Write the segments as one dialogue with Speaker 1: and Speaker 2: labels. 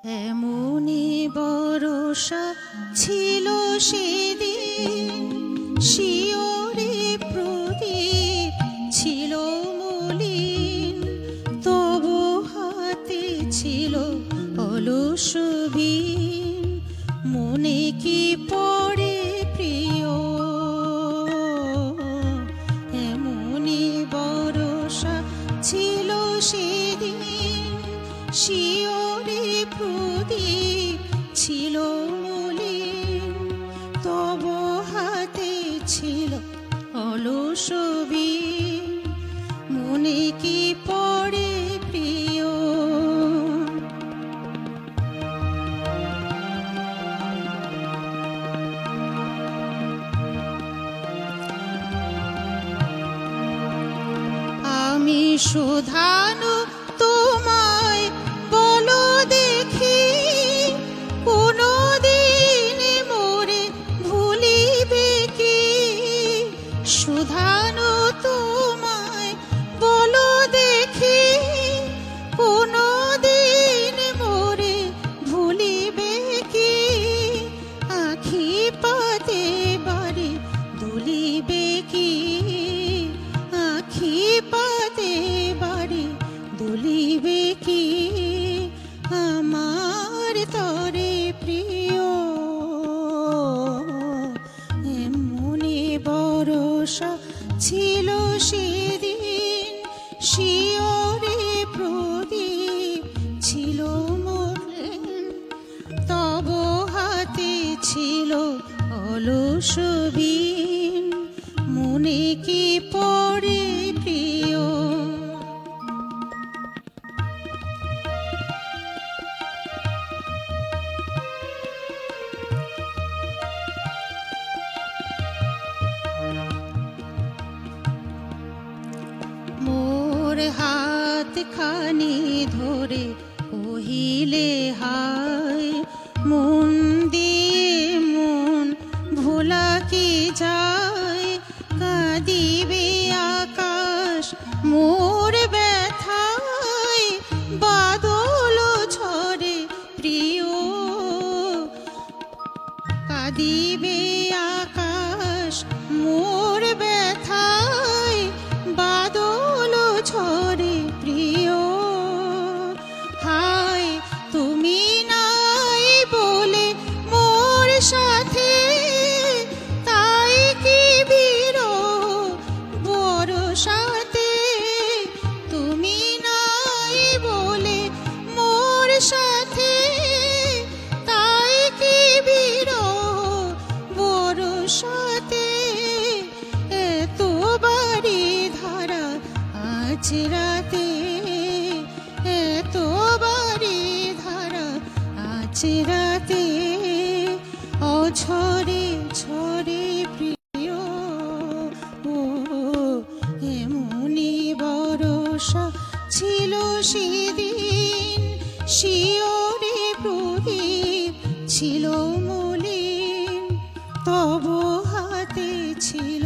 Speaker 1: এমনি বরষা ছিল সেদিন, শিওরে প্রদীপ ছিল মলিন, তবু হাতে ছিল অলস বীণ, মনে কি পড়ে প্রিয়। এমনি বরষা ছিল সেদিন, শিওরে প্রদীপ ছিল মলিন, তব হাতে ছিল অলস বীণ, মনে কি পড়ে প্রিয়। আমি শুধানু তোমায় বলো দেখি, কোনো দিন মোরে ভুলিবে কি। শুধানু তোমায় বলো দেখি, কোনো দিন মোরে ভুলিবে কি। আখি পাতে বাড়ি দুলিবে কি, আখি পাতে বাড়ি দুলিবে কি, আমার তরে প্রিয়। এমনি বরষা ছিল সেদিন, শিওরে প্রদীপ ছিল মলিন, তব হাতে ছিল অলস বীণ, মনে কি পড়ে প্রিয়। মোর হাত খানি ধরে কহিলে হায়, মন দিয়ে মন ভোলা কি যায়। কাঁদিবে আকাশ মোর ব্যথায়, বাদল ঝরে প্রিয়। কাঁদিবে আকাশ মোর ব্যথায়, বাদল ঝরে প্রিয়। হায় তুমি নাই বলে মোর সাথে, তাই কি বিরহ বরষাতে। তুমি নাই বলে মোর সাথে, তাই কি বিরহ বরষাতে। এত বাড়ি ধারা আজ রাতে, এত বাড়ি ধারা আজ রাতে, অঝরে ঝরে প্রিয়। ও এমনি বরষা ছিল সেদিন, শিওরে প্রদীপ ছিল মলিন, তব হাতে ছিল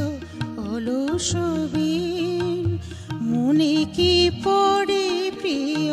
Speaker 1: অলস বীণ, মনে কি পড়ে প্রিয়।